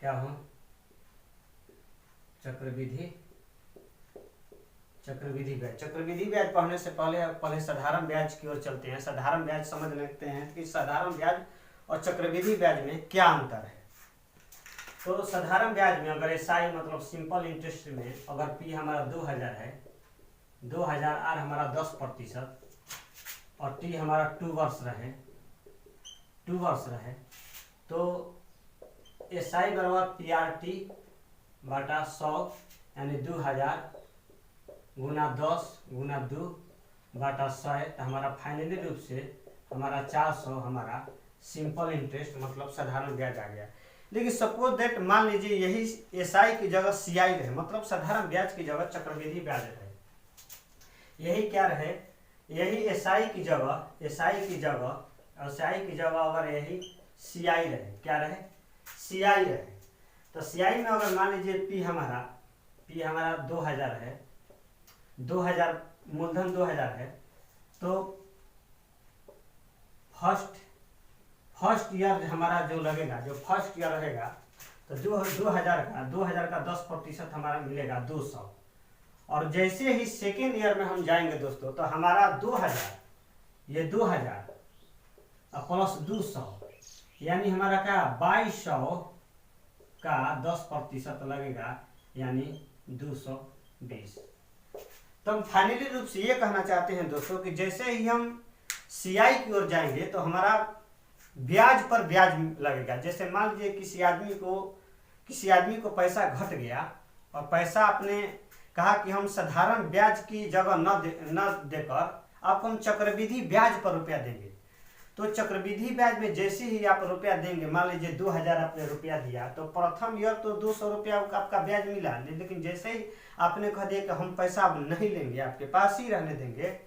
क्या हो, चक्रविधि ब्याज। चक्रविधि ब्याज पढ़ने से पहले साधारण ब्याज की ओर चलते हैं। साधारण ब्याज समझ लेते हैं कि साधारण ब्याज और चक्रविधि ब्याज में क्या अंतर है। तो साधारण ब्याज में अगर एसआई मतलब सिंपल इंटरेस्ट में अगर पी हमारा 2000 है, 2000 आर हमारा 10% और टी हमारा 2 वर्ष रहे तो एसआई बराबर पीआरटी बटा 100 यानी 2000 गुना 10 गुना 2 बटा 100 है। तो हमारा फाइनली रूप से हमारा 400 हमारा सिंपल इंटरेस्ट मतलब साधारण ब्याज आ गया। लेकिन सपोज दैट मान लीजिए यही एसआई की जगह सीआई रहे, मतलब साधारण ब्याज की जगह चक्रवृद्धि ब्याज रहे, यही क्या रहे, यही एसआई की जगह अगर यही सीआई रहे, क्या रहे, सीआई रहे, तो सीआई में अगर मान लीजिए पी हमारा 2000 है, 2000 मूलधन 2000 है, तो फर्स्ट ईयर हमारा जो लगेगा, जो फर्स्ट ईयर रहेगा तो जो 2000 का 10% हमारा मिलेगा 200। और जैसे ही सेकेंड ईयर में हम जाएंगे दोस्तों तो हमारा 2000 प्लस 200 यानी हमारा क्या 2200 का 10% लगेगा यानी 220। तो हम फाइनली रूप से ये कहना चाहते हैं दोस्तों कि जैसे ही हम सीआई की ओर जाएंगे तो हमारा ब्याज पर ब्याज लगेगा। जैसे मान लीजिए किसी आदमी को पैसा घट गया और पैसा आपने कहा कि हम साधारण ब्याज की जगह न देकर आपको हम चक्रवृद्धि ब्याज पर रुपया देंगे। तो चक्रवृद्धि ब्याज में जैसे ही आप रुपया देंगे, मान लीजिए 2000 आपने रुपया दिया तो प्रथम ईयर तो 200 रुपया आपका ब्याज मिला, लेकिन जैसे ही आपने कह दिया कि हम पैसा अब नहीं लेंगे, आपके पास ही रहने देंगे,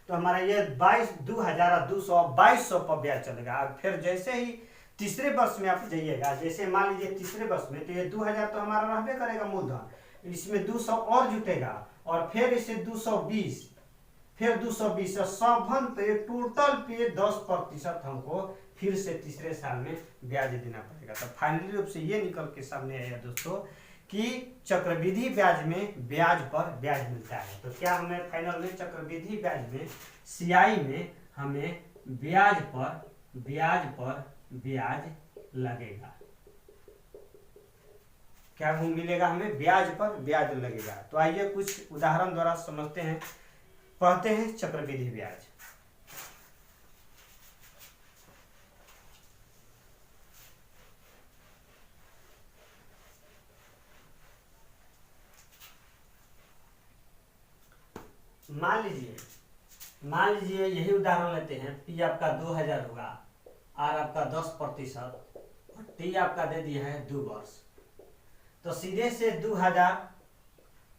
तो हमारा ये 2200 पर ब्याज चलेगा। और फिर जैसे ही तीसरे वर्ष में आप जाइएगा, जैसे मान लीजिए तीसरे वर्ष में, तो ये 2000 तो हमारा रहबे करेगा मूलधन, इसमें 200 और जुटेगा और फिर इसे 220 फिर 220 सभन पे टोटल पे 10% हमको फिर से तीसरे साल में ब्याज देना पड़ेगा। तो फाइनली रूप से ये निकल के सामने आया दोस्तों कि चक्रवृद्धि ब्याज में ब्याज पर ब्याज मिलता है। तो क्या हमें फाइनल में चक्रवृद्धि ब्याज में सीआई में हमें ब्याज पर ब्याज लगेगा। क्या वो मिलेगा, हमें ब्याज पर ब्याज लगेगा। तो आइए कुछ उदाहरण द्वारा समझते हैं, पढ़ते हैं चक्रवृद्धि ब्याज। मान लीजिए यही उदाहरण लेते हैं, पी आपका 2000 होगा, आर आपका 10% और टी आपका दे दिया है 2 वर्ष। तो सीधे से 2000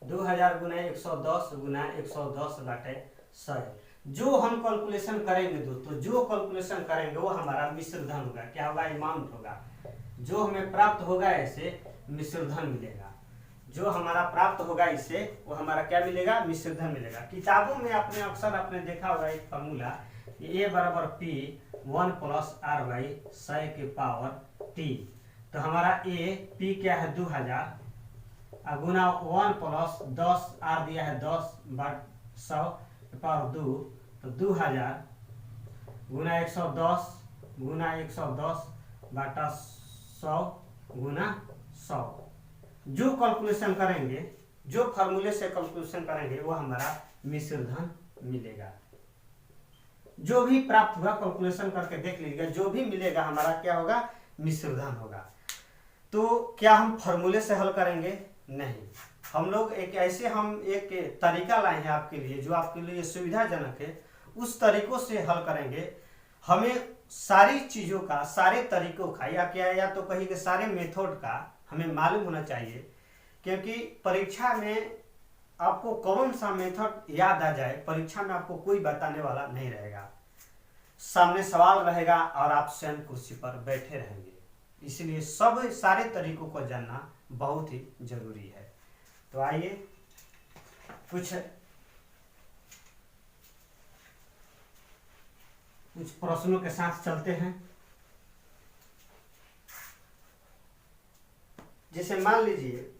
गुना 110 गुना 110 बाटे 100। जो हम कैलकुलेशन करेंगे दोस्तों, जो कैलकुलेशन करेंगे वो हमारा मिश्र धन होगा। क्या होगा, अमाउंट होगा। जो हमें प्राप्त होगा ऐसे मिश्र धन मिलेगा। जो हमारा प्राप्त होगा इससे वो हमारा क्या मिलेगा, मिश्र धन मिलेगा। किताबों में आपने अक्सर देखा होगा एक फार्मूला, ए बराबर पी 1 + r/100 के पावर टी। तो हमारा ए पी क्या है 2000 गुना 1 + 10 आर दिया है 10/100 के पावर 2, तो 2000 गुना 110 गुना 110 बटा 100 गुना 100। जो कैलकुलेशन करेंगे, जो फार्मूले से कैलकुलेशन करेंगे वो हमारा मिश्र धन मिलेगा। जो भी प्राप्त हुआ कैलकुलेशन करके देख लीजिएगा, जो भी मिलेगा हमारा क्या होगा, मिश्र धन होगा। तो क्या हम फार्मूले से हल करेंगे? नहीं, हम लोग एक तरीका लाए हैं आपके लिए जो आपके लिए सुविधाजनक है। उस तरीकों से हल करेंगे। हमें सारी चीजों का, सारे तरीकों का या तो कहीं के सारे मेथड का हमें मालूम होना चाहिए, क्योंकि परीक्षा में आपको कौन सा मेथड याद आ जाए, परीक्षा में आपको कोई बताने वाला नहीं रहेगा। सामने सवाल रहेगा और आप स्वयं कुर्सी पर बैठे रहेंगे, इसलिए सारे तरीकों को जानना बहुत ही जरूरी है। तो आइए कुछ प्रश्नों के साथ चलते हैं। जैसे मान लीजिए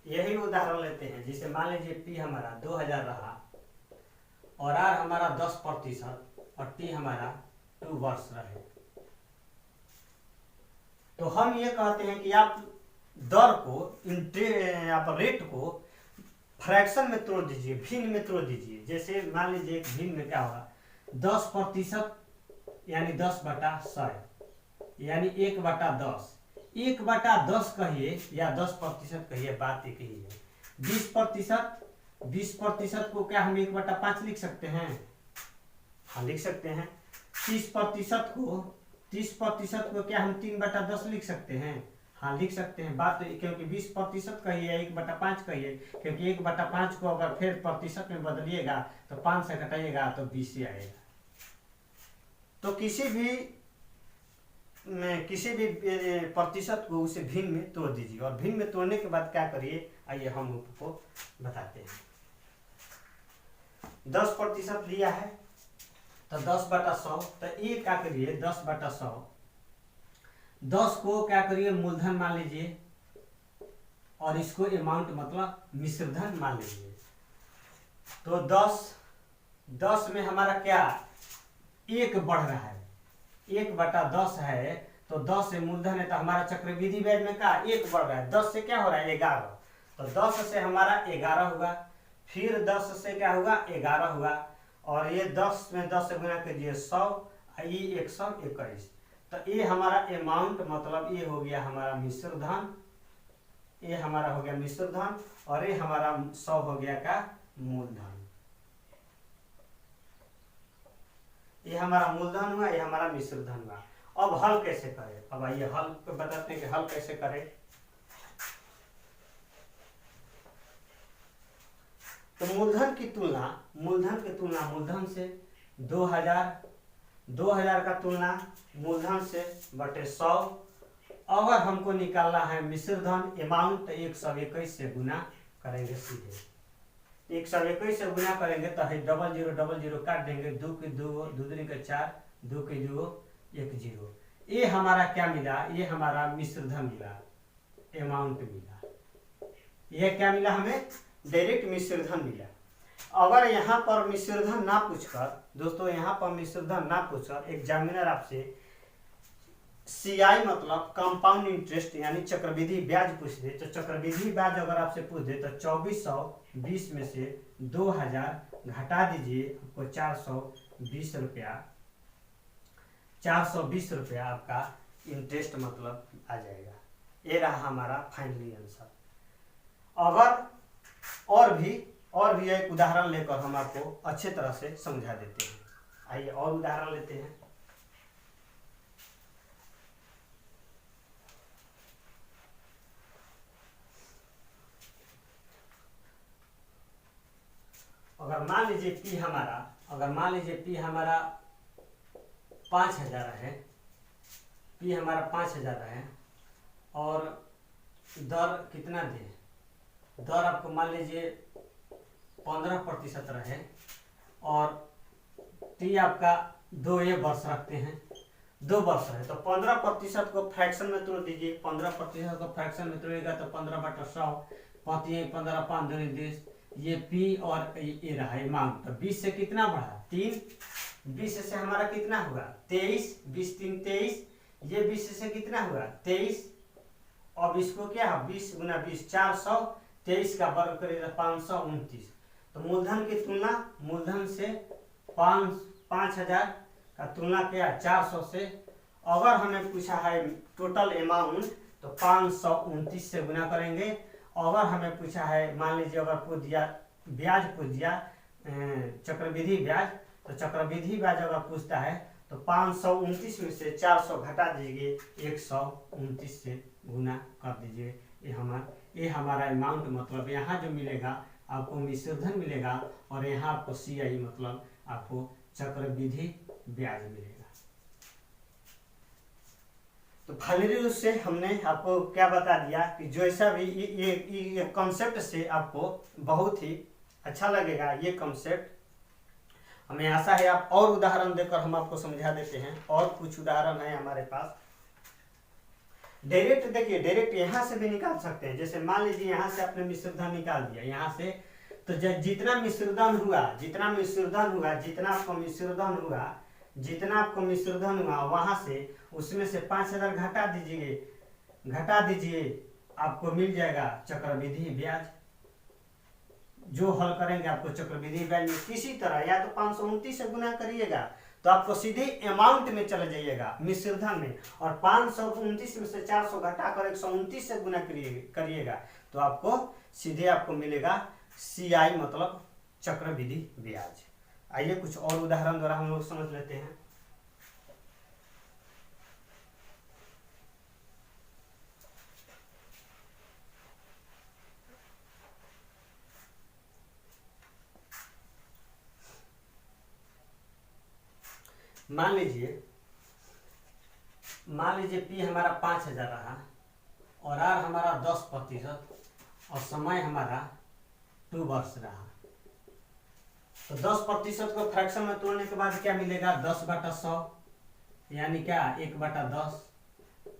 यही उदाहरण लेते हैं, जैसे मान लीजिए पी हमारा 2000 रहा और आर हमारा 10% और टी हमारा 2 वर्ष रहे। तो हम ये कहते हैं कि आप दर को आप रेट को फ्रैक्शन में तोड़ दीजिए, भिन्न में तोड़ दीजिए। जैसे मान लीजिए एक भिन्न में क्या होगा, 10% यानी 10/100 यानी 1/10, 1/10 कहिए या 10% कहिए, बात एक ही है। 20% को क्या हम 1/5 लिख सकते हैं? हाँ लिख सकते हैं। 30% को क्या हम 3/10 लिख सकते हैं? हाँ लिख सकते हैं। बात क्योंकि 20% कहिए या 1/5 कहिए, क्योंकि 1/5 को अगर फिर प्रतिशत में बदलिएगा तो 5 से घटाइएगा तो 20 ही आएगा। तो किसी भी प्रतिशत को उसे भिन्न में तोड़ दीजिए और भिन्न में तोड़ने के बाद क्या करिए, आइए हम आपको बताते हैं। 10% लिया है तो 10/100, तो ये क्या करिए 10/100, 10 को क्या करिए मूलधन मान लीजिए और इसको अमाउंट मतलब मिश्रधन मान लीजिए। तो 10 में हमारा क्या 1 बढ़ रहा है, 1/10 है तो 10 से मूलधन है तो हमारा चक्रवृद्धि ब्याज में क्या 1 बढ़ रहा है। 10 से क्या हो रहा है 11, तो 10 से हमारा 11 होगा, फिर 10 से क्या होगा 11 होगा, और ये 10 में 10 से गुना कीजिए 100, ये 121। तो ये हमारा अमाउंट मतलब ये हो गया हमारा मिश्रधन, ये हमारा हो गया मिश्रधन और ये हमारा 100 हो गया का मूलधन। ये हमारा मूलधन हुआ, ये हमारा मिश्रधन हुआ। अब हल कैसे करें? अब आइए हल बताते हैं कि हल कैसे करें। तो मूलधन की तुलना मूलधन से 2000 का तुलना मूलधन से बटे 100। अगर हमको निकालना है मिश्रधन अमाउंट, 121 से गुना करेंगे सीधे। 121 से गुना करेंगे तो है 0000 काट देंगे, 2 के 2 2 दूनी के 4, 2 के 2 1 0। ये हमारा क्या मिला, ये हमारा मिश्रधन मिला, अमाउंट मिला। ये क्या मिला हमें, डायरेक्ट मिश्रधन मिला। अगर यहाँ पर मिश्रधन ना पूछकर दोस्तों, यहाँ पर मिश्रधन ना पूछकर एग्जामिनर आपसे CI मतलब कंपाउंड इंटरेस्ट यानी चक्रवृद्धि ब्याज पूछ दे, तो चक्रवृद्धि ब्याज अगर आपसे पूछ दे तो 2420 में से 2000 घटा दीजिए, आपको 420 रुपया आपका इंटरेस्ट मतलब आ जाएगा। ये रहा हमारा फाइनली आंसर। अगर और भी एक उदाहरण लेकर हम आपको अच्छे तरह से समझा देते हैं। आइए और उदाहरण लेते हैं। अगर मान लीजिए पी हमारा 5000 है, पी हमारा 5000 है और दर कितना दे, दर आपको मान लीजिए 15% रहे और टी आपका 2 वर्ष रखते हैं, 2 वर्ष है तो 15% को फ्रैक्शन में तोड़ दीजिए। 15% को फ्रैक्शन में तोड़ेगा तो 15/100, 15 5 2 20, ये पी और ये रहा अमाउंट। तो 20 से कितना बढ़ा 3, 20 से हमारा कितना हुआ 23, 20 3 23, ये 20 से कितना हुआ 23। अब इसको क्या है 20 गुना 20 423 का वर्ग करेगा 529। तो मूलधन की तुलना मूलधन से 5000 का तुलना किया 400 से। अगर हमें पूछा है टोटल अमाउंट तो 529 से गुना करेंगे। अगर हमें पूछा है मान लीजिए अगर पूछ दिया चक्रवृद्धि ब्याज, तो चक्रवृद्धि ब्याज अगर पूछता है तो 529 में से 400 घटा दीजिए, 129 से गुना कर दीजिए। ये हमारा अमाउंट मतलब यहाँ जो मिलेगा आपको मिश्रधन मिलेगा और यहाँ आपको CI मतलब आपको चक्रवृद्धि ब्याज मिलेगा। तो फाइनली उससे हमने आपको क्या बता दिया कि जैसा भी ये कॉन्सेप्ट से आपको बहुत ही अच्छा लगेगा। ये कॉन्सेप्ट हमें आशा है आप और उदाहरण देकर हम आपको समझा देते हैं। और कुछ उदाहरण है हमारे पास। डायरेक्ट देखिए, डायरेक्ट यहाँ से भी निकाल सकते हैं। जैसे मान लीजिए यहाँ से आपने मिश्र धन निकाल दिया यहाँ से, तो जितना मिश्रधन हुआ, जितना आपको मिश्रधन हुआ वहां से, उसमें से 5000 घटा दीजिए, आपको मिल जाएगा चक्रवृद्धि ब्याज। जो हल करेंगे आपको चक्रवृद्धि ब्याज में किसी तरह या तो 529 से गुना करिएगा तो आपको सीधे अमाउंट में चले जाइएगा मिश्रधन में, और 529 में से 400 घटाकर 129 से गुना करिएगा तो आपको सीधे आपको मिलेगा CI मतलब चक्रवृद्धि ब्याज। आइए कुछ और उदाहरण द्वारा हम लोग समझ लेते हैं। मान लीजिए P हमारा 5000 रहा और R हमारा 10% और समय हमारा 2 वर्ष रहा। तो 10% को फ्रैक्शन में तोड़ने के बाद क्या मिलेगा, 10/100 यानी क्या 1/10,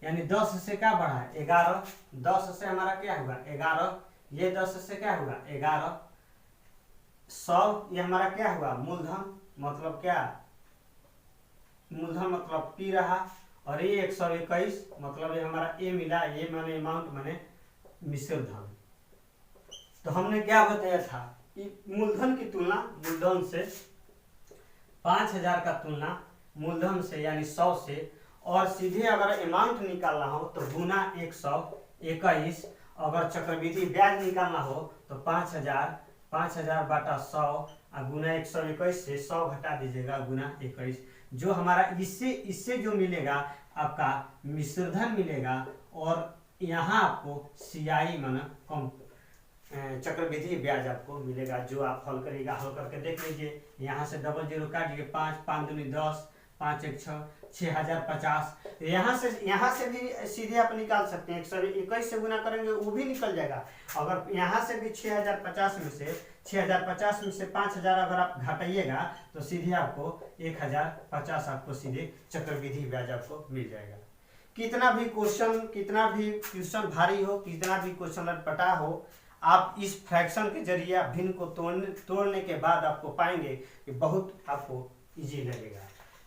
यानी 10 से क्या बढ़ा है 11, 10 से हमारा क्या होगा 11, ये 10 से क्या होगा 11, 100 ये हमारा क्या हुआ मूलधन, मतलब क्या मूलधन मतलब P रहा, और ये 121 मतलब ये हमारा A मिला, ये माने अमाउंट माने मिश्रधन। तो हमने क्या बताया था, मूलधन की तुलना मूलधन से 5000 का तुलना मूलधन से यानी 100 से, और सीधे अगर अमाउंट निकालना हो तो गुना 121, अगर चक्रवृद्धि ब्याज निकालना हो तो 5000/100 और गुना 121 से 100 घटा दीजिएगा गुना 21, जो हमारा इससे जो मिलेगा आपका मिश्रधन मिलेगा, और यहाँ आपको CI माना कम चक्रवृद्धि ब्याज आपको मिलेगा, जो आप हल करिएगा। हल करके देख लीजिए, यहाँ से डबल जीरो काटिए, 5 5 दूनी 10, 5 1 6, 6050। यहाँ से भी सीधे आप निकाल सकते हैं, 121 से गुना करेंगे वो भी निकल जाएगा। अगर यहाँ से भी 6050 में से 5000 अगर आप घटाइएगा तो सीधे आपको 1050 आपको सीधे चक्रवृद्धि ब्याज आपको मिल जाएगा। कितना भी क्वेश्चन भारी हो, कितना भी क्वेश्चन लटपटा हो, आप इस फ्रैक्शन के जरिए भिन्न को तोड़ने के बाद आपको पाएंगे कि बहुत आपको इजी लगेगा।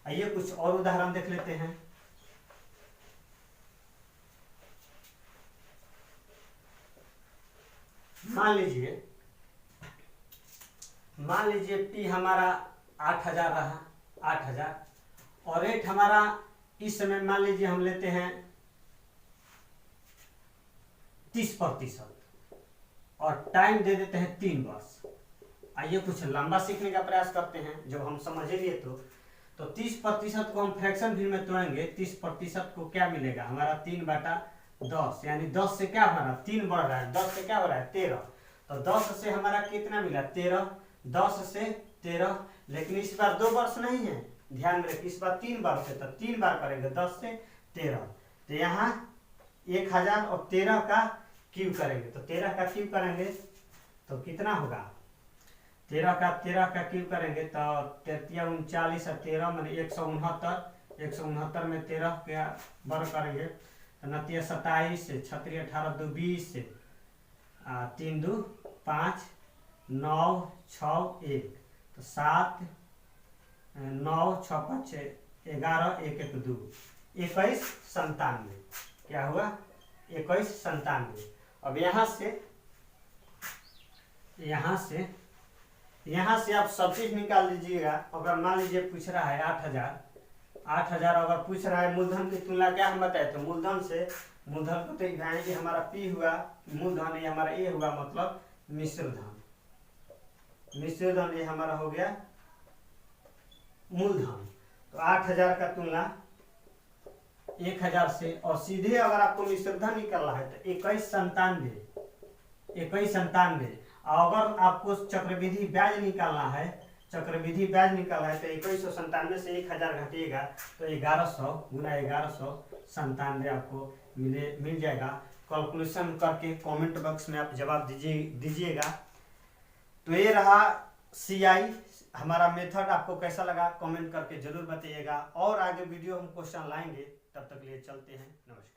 आइए कुछ और उदाहरण देख लेते हैं। मान लीजिए P हमारा 8000 रहा, 8000, और रेट हमारा इस समय मान लीजिए हम लेते हैं 30% और टाइम दे देते हैं 3 वर्ष। आइए कुछ लंबा सीखने का प्रयास करते हैं, जब हम समझ लिए तो 30% को हम फ्रैक्शन भी में तोड़ेंगे। 30% को क्या मिलेगा हमारा 3/10, यानी 10 से क्या हमारा 3 बढ़ रहा है, 10 से क्या हो रहा है 13, तो 10 से हमारा कितना मिला 13, 10 से 13, लेकिन इस बार 2 वर्ष नहीं है, ध्यान में रखिए, इस बार 3 बार से, तो 3 बार करेंगे 10 से 13, तो यहाँ 1000 और 13 का क्यूब करेंगे, तो 13 का क्यूब करेंगे तो कितना होगा, 13 का क्यूब करेंगे तो 39 और 13 माने 169 में 13 के वर्ग करेंगे तो 27, 36 18 2 20, 3 2 5 9 6 1, तो 7 9 6 5 11 1 1 2 21 97, क्या हुआ 21 97। अब यहाँ से आप सब चीज निकाल लीजिएगा। अगर मान लीजिए पूछ रहा है 8000 अगर पूछ रहा है मूलधन की तुलना क्या हम बताए, तो मूलधन को तो ये हमारा P हुआ मूलधन, ये हमारा A हुआ मतलब मिश्रधन ये हमारा हो गया मूलधन। तो 8000 का तुलना 1000 से, और सीधे अगर आपको मिश्रधन निकालना है तो 2197। अगर आपको चक्रवृद्धि ब्याज निकालना है तो 2197 से 1000 घटिएगा तो 1100 गुना 1197 आपको मिल जाएगा। कैलकुलेशन करके कमेंट बॉक्स में आप जवाब दीजिएगा। तो ये रहा CI हमारा मेथड। आपको कैसा लगा कमेंट करके जरूर बताइएगा, और आगे वीडियो हम क्वेश्चन लाएंगे। तब तक लिए चलते हैं, नमस्कार।